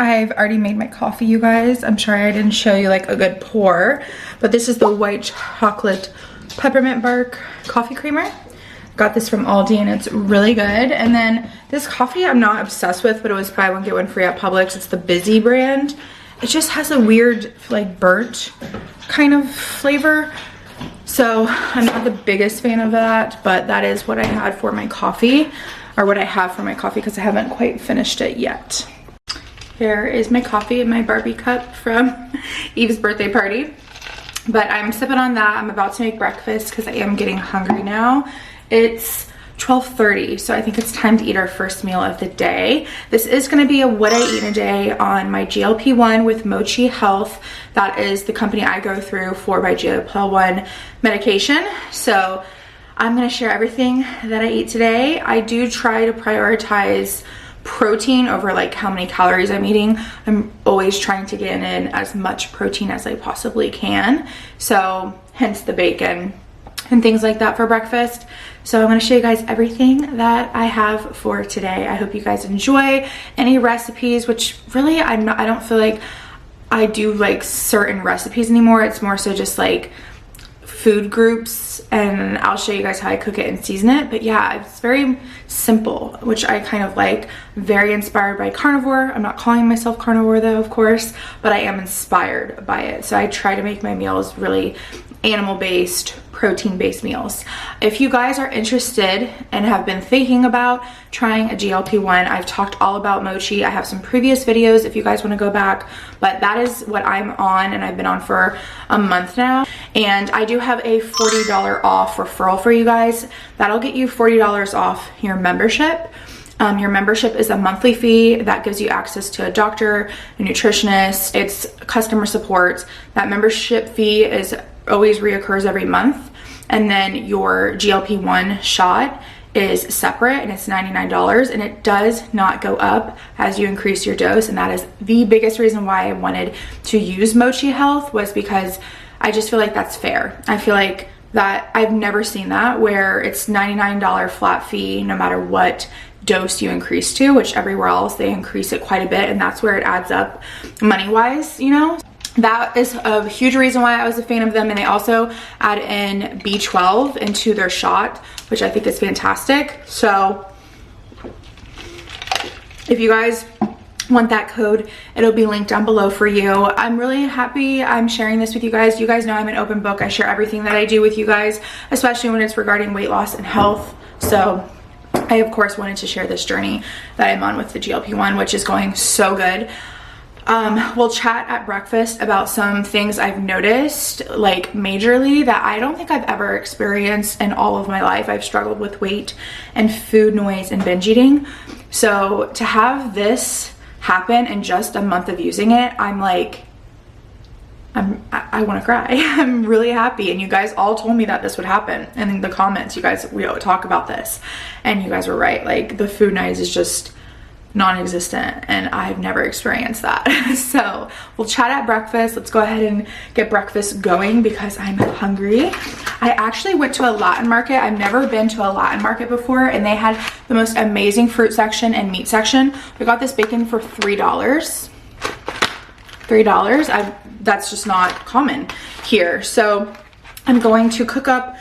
I've already made my coffee, you guys. I'm sorry I didn't show you like a good pour, but this is the white chocolate peppermint bark coffee creamer. Got this from Aldi and it's really good. And then this coffee I'm not obsessed with, but it was buy one get one free at Publix. It's the Busy brand. It just has a weird like burnt kind of flavor. So I'm not the biggest fan of that, but that is what I had for my coffee, or what I have for my coffee, because I haven't quite finished it yet. Here is my coffee in my Barbie cup from Eve's birthday party. But I'm sipping on that. I'm about to make breakfast because I am getting hungry now. It's 12:30, so I think it's time to eat our first meal of the day. This is going to be a what I eat in a day on my GLP-1 with Mochi Health. That is the company I go through for my GLP-1 medication. So I'm going to share everything that I eat today. I do try to prioritize protein over like how many calories I'm eating. I'm always trying to get in as much protein as I possibly can. So hence the bacon and things like that for breakfast. So I'm going to show you guys everything that I have for today. I hope you guys enjoy any recipes, which really I don't feel like I do like certain recipes anymore. It's more so just like food groups, and I'll show you guys how I cook it and season it. But yeah, it's very simple, which I kind of like. Very inspired by carnivore. I'm not calling myself carnivore though, of course, but I am inspired by it. So I try to make my meals really animal-based, protein-based meals. If you guys are interested and have been thinking about trying a GLP-1, I've talked all about Mochi. I have some previous videos if you guys want to go back, but that is what I'm on, and I've been on for a month now. And I do have a $40 off referral for you guys. That'll get you $40 off your membership. Your membership is a monthly fee that gives you access to a doctor, a nutritionist, it's customer support. That membership fee is always reoccurs every month. And then your GLP-1 shot is separate, and it's $99, and it does not go up as you increase your dose. And that is the biggest reason why I wanted to use Mochi Health, was because I just feel like that's fair. I feel like that I've never seen that where it's $99 flat fee no matter what dose you increase to, which everywhere else they increase it quite a bit, and that's where it adds up money wise, you know. That is a huge reason why I was a fan of them. And they also add in B12 into their shot, which I think is fantastic. So if you guys want that code, it'll be linked down below for you. I'm really happy I'm sharing this with you guys. You guys know I'm an open book. I share everything that I do with you guys, especially when it's regarding weight loss and health. So I of course wanted to share this journey that I'm on with the GLP-1, which is going so good. We'll chat at breakfast about some things I've noticed, like majorly, that I don't think I've ever experienced in all of my life. I've struggled with weight and food noise and binge eating. So to have this happen in just a month of using it, I'm like, I want to cry. I'm really happy. And you guys all told me that this would happen. And in the comments, you guys, we talk about this, and you guys were right. Like, the food noise is just non-existent, and I've never experienced that. So we'll chat at breakfast. Let's go ahead and get breakfast going because I'm hungry. I actually went to a Latin market. I've never been to a Latin market before, and they had the most amazing fruit section and meat section. We got this bacon for $3. That's just not common here. So I'm going to cook up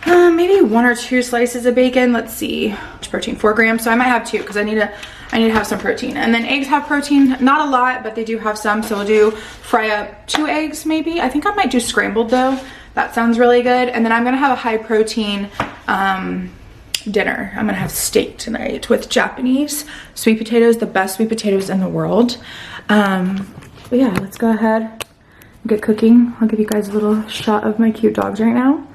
maybe 1 or 2 slices of bacon. Let's see, protein 4 grams. So I might have 2 because I need to have some protein. And then eggs have protein, not a lot, but they do have some. So we'll do fry up 2 eggs maybe. I think I might do scrambled though. That sounds really good. And then I'm gonna have a high protein dinner. I'm gonna have steak tonight with Japanese sweet potatoes, the best sweet potatoes in the world. But yeah, let's go ahead and get cooking. I'll give you guys a little shot of my cute dogs right now.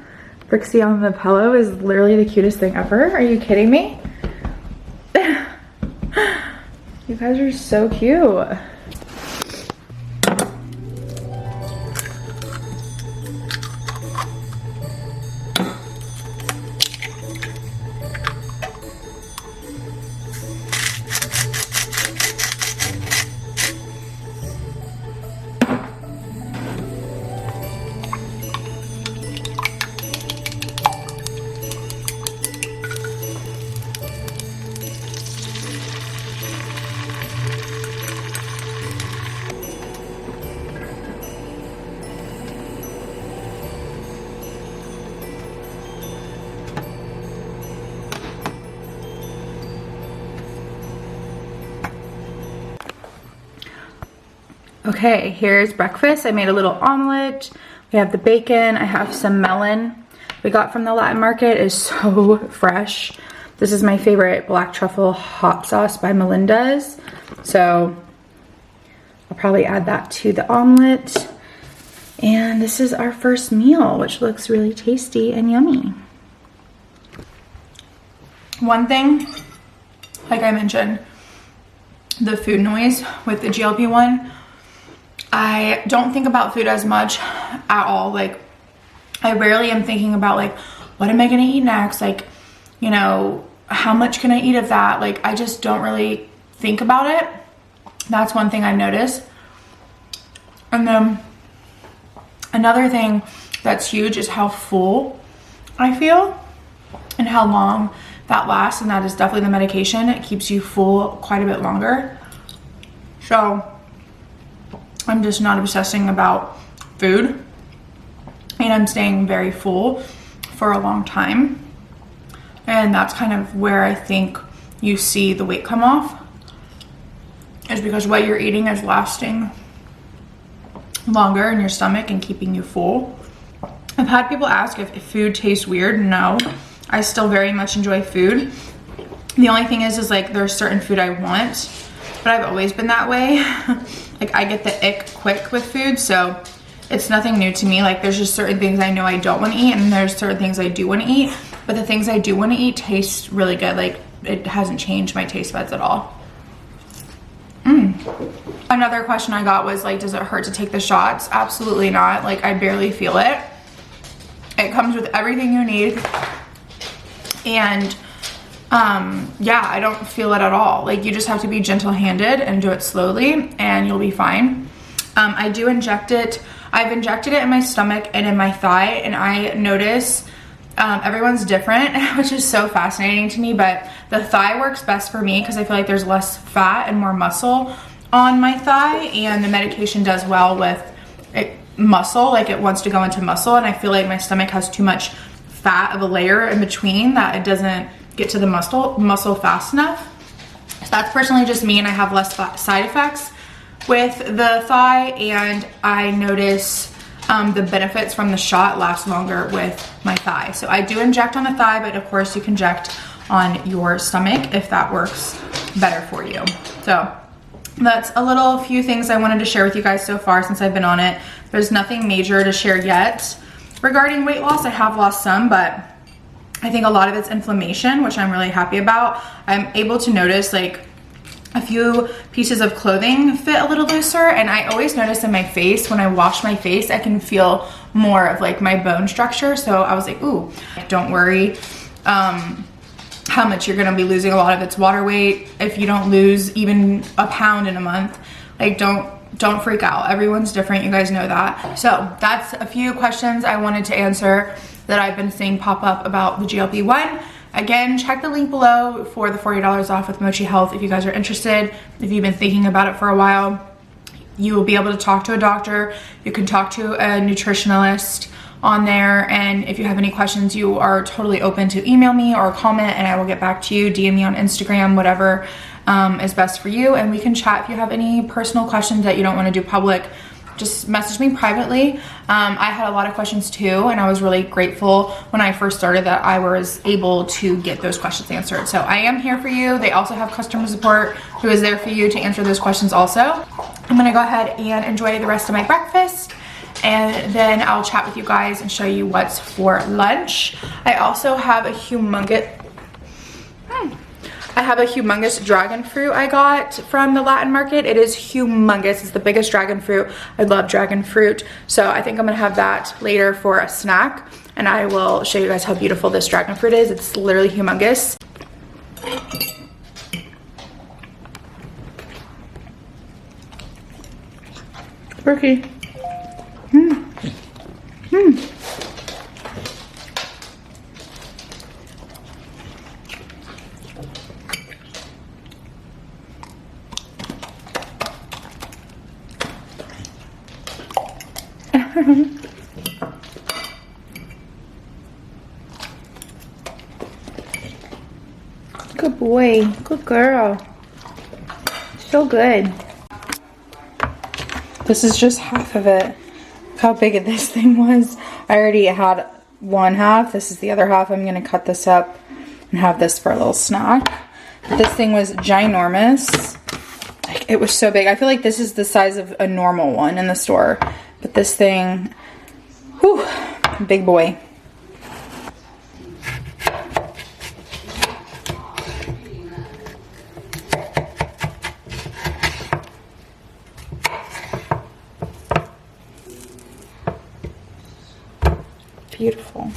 Brixie on the pillow is literally the cutest thing ever. Are you kidding me? You guys are so cute. Okay, here's breakfast. I made a little omelet. We have the bacon. I have some melon we got from the Latin market. It's so fresh. This is my favorite black truffle hot sauce by Melinda's. So I'll probably add that to the omelet. And this is our first meal, which looks really tasty and yummy. One thing, like I mentioned, the food noise with the GLP-1, I don't think about food as much at all. Like, I rarely am thinking about like, what am I gonna eat next? Like, you know, how much can I eat of that? Like, I just don't really think about it. That's one thing I've noticed. And then another thing that's huge is how full I feel and how long that lasts. And that is definitely the medication. It keeps you full quite a bit longer. So I'm just not obsessing about food, and I'm staying very full for a long time. And that's kind of where I think you see the weight come off, is because what you're eating is lasting longer in your stomach and keeping you full. I've had people ask if food tastes weird. No, I still very much enjoy food. The only thing is like there's certain food I want, but I've always been that way. Like, I get the ick quick with food, so it's nothing new to me. Like, there's just certain things I know I don't want to eat, and there's certain things I do want to eat, but the things I do want to eat taste really good. Like, it hasn't changed my taste buds at all. Another question I got was like, does it hurt to take the shots? Absolutely not. Like, I barely feel it. It comes with everything you need, and yeah, I don't feel it at all. Like, you just have to be gentle-handed and do it slowly and you'll be fine. I do inject it. I've injected it in my stomach and in my thigh, and I notice everyone's different, which is so fascinating to me, but the thigh works best for me because I feel like there's less fat and more muscle on my thigh, and the medication does well with it, muscle. Like, it wants to go into muscle, and I feel like my stomach has too much fat of a layer in between that it doesn't get to the muscle fast enough. So that's personally just me, and I have less side effects with the thigh, and I notice the benefits from the shot last longer with my thigh. So I do inject on the thigh, but of course you can inject on your stomach if that works better for you. So that's a few things I wanted to share with you guys so far since I've been on it. There's nothing major to share yet. Regarding weight loss, I have lost some, but I think a lot of it's inflammation, which I'm really happy about. I'm able to notice like a few pieces of clothing fit a little looser, and I always notice in my face, when I wash my face, I can feel more of like my bone structure. So I was like, ooh, don't worry how much you're gonna be losing. A lot of it's water weight. If you don't lose even a pound in a month, like don't freak out. Everyone's different, you guys know that. So that's a few questions I wanted to answer that I've been seeing pop up about the GLP-1. Again, check the link below for the $40 off with Mochi Health if you guys are interested. If you've been thinking about it for a while, you will be able to talk to a doctor. You can talk to a nutritionalist on there, and if you have any questions, you are totally open to email me or comment, and I will get back to you. DM me on Instagram, whatever is best for you, and we can chat. If you have any personal questions that you don't want to do public, just message me privately. I had a lot of questions too, and I was really grateful when I first started that I was able to get those questions answered. So I am here for you. They also have customer support who is there for you to answer those questions also. I'm gonna go ahead and enjoy the rest of my breakfast, and then I'll chat with you guys and show you what's for lunch. I also have a humongous dragon fruit I got from the Latin market. It is humongous. It's the biggest dragon fruit. I love dragon fruit. So I think I'm gonna have that later for a snack, and I will show you guys how beautiful this dragon fruit is. It's literally humongous. Rookie. Good boy. Good girl. So good. This is just half of it. Look how big this thing was. I already had one half. This is the other half. I'm gonna cut this up and have this for a little snack. This thing was ginormous. Like, it was so big. I feel like this is the size of a normal one in the store. But this thing, whew, big boy. Beautiful.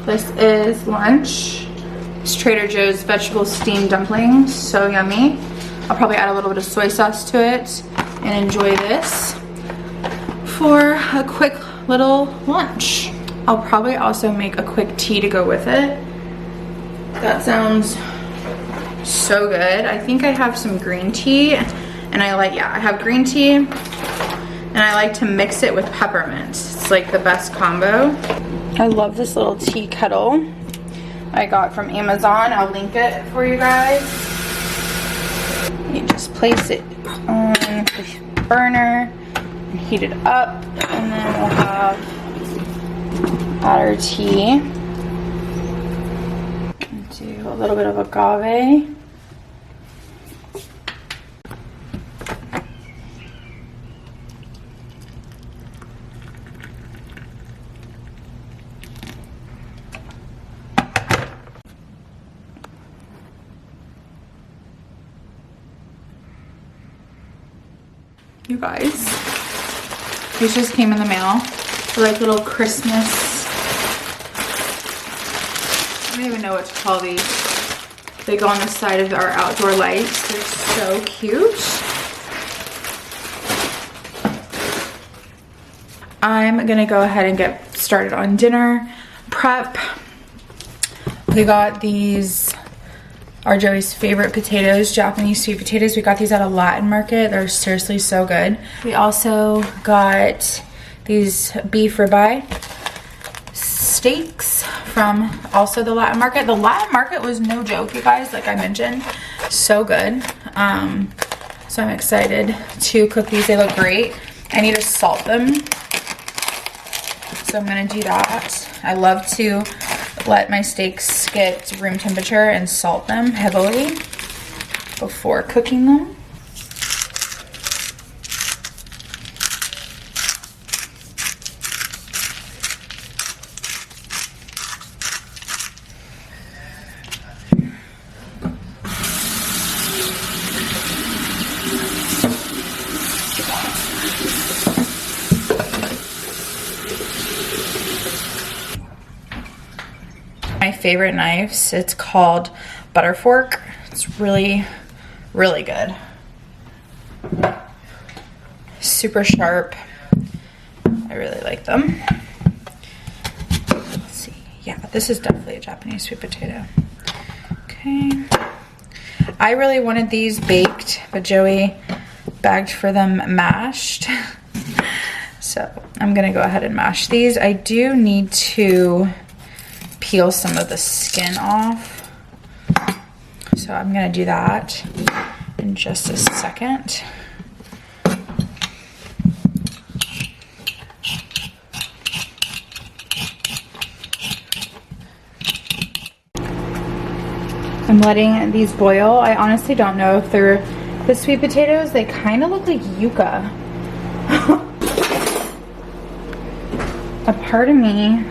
This is lunch. It's Trader Joe's vegetable steamed dumplings. So yummy. I'll probably add a little bit of soy sauce to it and enjoy this for a quick little lunch. I'll probably also make a quick tea to go with it. That sounds so good. I think I have some green tea, and I have green tea, and I like to mix it with peppermint. It's like the best combo. I love this little tea kettle I got from Amazon. I'll link it for you guys. You just place it on the burner and heat it up, and then we'll add our tea. Do a little bit of agave. You guys, these just came in the mail. They're like little Christmas, I don't even know what to call these. They go on the side of our outdoor lights. They're so cute. I'm gonna go ahead and get started on dinner prep. We got these, our Joey's favorite potatoes, Japanese sweet potatoes. We got these at a Latin market. They're seriously so good. We also got these beef ribeye steaks from also the Latin market. The Latin market was no joke, you guys, like I mentioned. So good. So I'm excited to cook these. They look great. I need to salt them, so I'm gonna do that. I love to let my steaks get room temperature and salt them heavily before cooking them. My favorite knives, it's called butter fork. It's really, really good. Super sharp. I really like them. Let's see. Yeah, this is definitely a Japanese sweet potato. Okay. I really wanted these baked, but Joey bagged for them mashed. So I'm gonna go ahead and mash these. I do need to peel some of the skin off, so I'm gonna do that in just a second. I'm letting these boil. I honestly don't know if they're the sweet potatoes. They kind of look like yuca. A part of me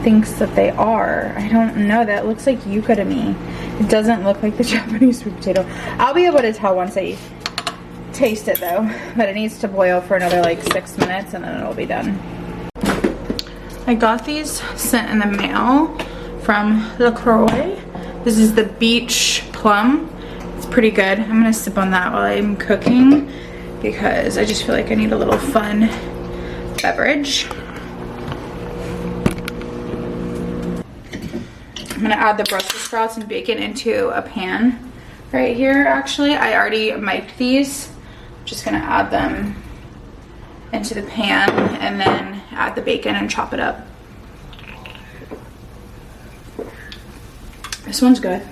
thinks that they are. I don't know. That looks like yuca to me. It doesn't look like the Japanese sweet potato. I'll be able to tell once I taste it though. But it needs to boil for another like 6 minutes and then it'll be done. I got these sent in the mail from LaCroix. This is the beach plum. It's pretty good. I'm gonna sip on that while I'm cooking because I just feel like I need a little fun beverage. I'm gonna add the Brussels sprouts and bacon into a pan right here. Actually, I already mic'd these Just gonna add them into the pan and then add the bacon and chop it up. This one's good.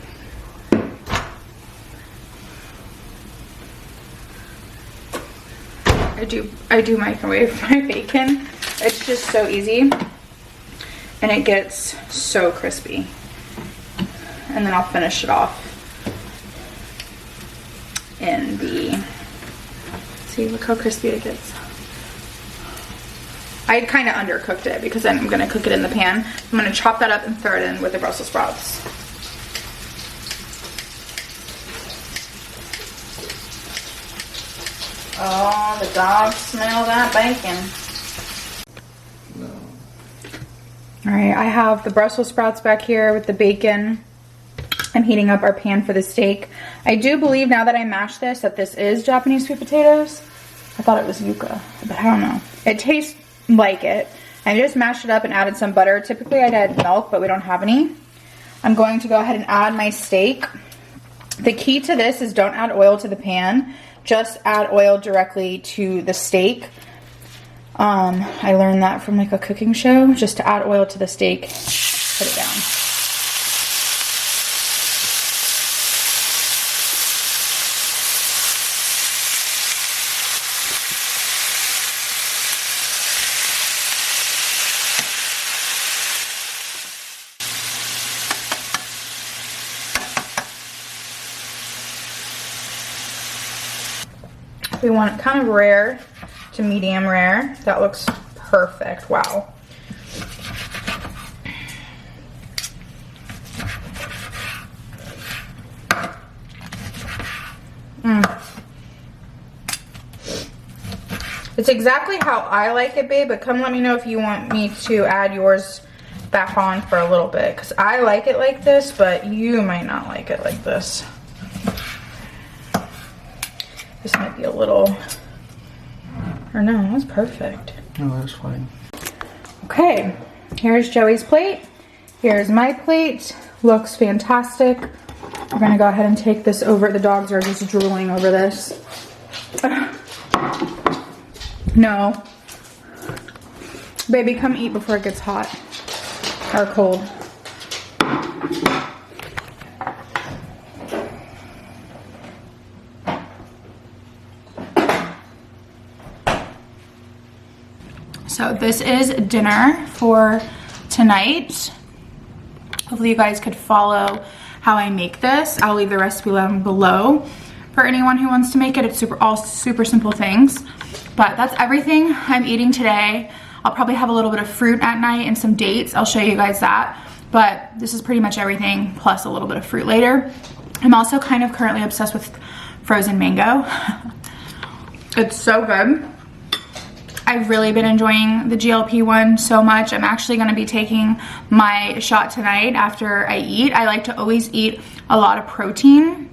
I do microwave my bacon. It's just so easy and it gets so crispy. And then I'll finish it off in the, see, look how crispy it gets. I kind of undercooked it because then I'm gonna cook it in the pan. I'm gonna chop that up and throw it in with the Brussels sprouts. Oh, the dogs smell that bacon. No. All right, I have the Brussels sprouts back here with the bacon. I'm heating up our pan for the steak. I do believe now that I mashed this that this is Japanese sweet potatoes. I thought it was yuca, but I don't know. It tastes like it. I just mashed it up and added some butter. Typically I'd add milk, but we don't have any. I'm going to go ahead and add my steak. The key to this is don't add oil to the pan. Just add oil directly to the steak. I learned that from like a cooking show. Just to add oil to the steak, put it down. We want it kind of rare to medium rare. That looks perfect. Wow. It's exactly how I like it, babe, but come let me know if you want me to add yours back on for a little bit, because I like it like this, but you might not like it like this. This might be a little, or no, that's perfect. No, that's fine. Okay, here's Joey's plate. Here's my plate. Looks fantastic. We're gonna go ahead and take this over. The dogs are just drooling over this. No. Baby, come eat before it gets hot or cold. So this is dinner for tonight. Hopefully you guys could follow how I make this. I'll leave the recipe down below for anyone who wants to make it. It's all super simple things. But that's everything I'm eating today. I'll probably have a little bit of fruit at night and some dates. I'll show you guys that. But this is pretty much everything plus a little bit of fruit later. I'm also kind of currently obsessed with frozen mango. It's so good. I've really been enjoying the GLP-1 so much. I'm actually going to be taking my shot tonight after I eat. I like to always eat a lot of protein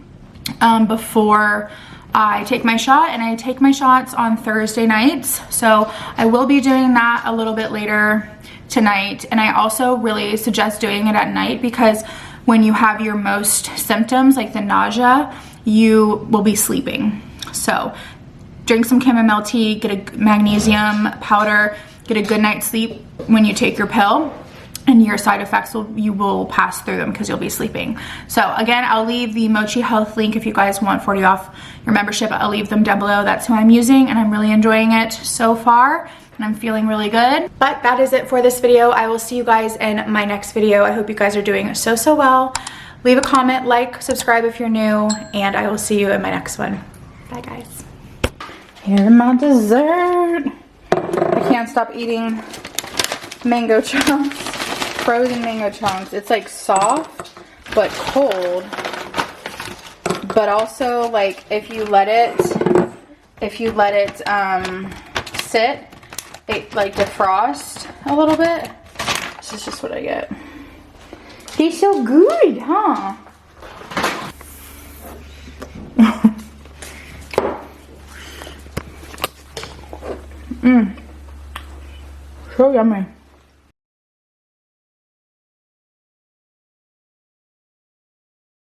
before I take my shot, and I take my shots on Thursday nights. So I will be doing that a little bit later tonight. And I also really suggest doing it at night because when you have your most symptoms like the nausea, you will be sleeping. So drink some chamomile tea, get a magnesium powder, get a good night's sleep when you take your pill, and your side effects you will pass through them because you'll be sleeping. So again, I'll leave the Mochi Health link if you guys want 40 off your membership. I'll leave them down below. That's who I'm using, and I'm really enjoying it so far, and I'm feeling really good. But that is it for this video. I will see you guys in my next video. I hope you guys are doing so well. Leave a comment, like, subscribe if you're new, and I will see you in my next one. Bye guys. Here's my dessert. I can't stop eating mango chunks, frozen mango chunks. It's like soft but cold, but also like if you let it sit, it like defrost a little bit. This is just what I get. They're so good, huh? So yummy.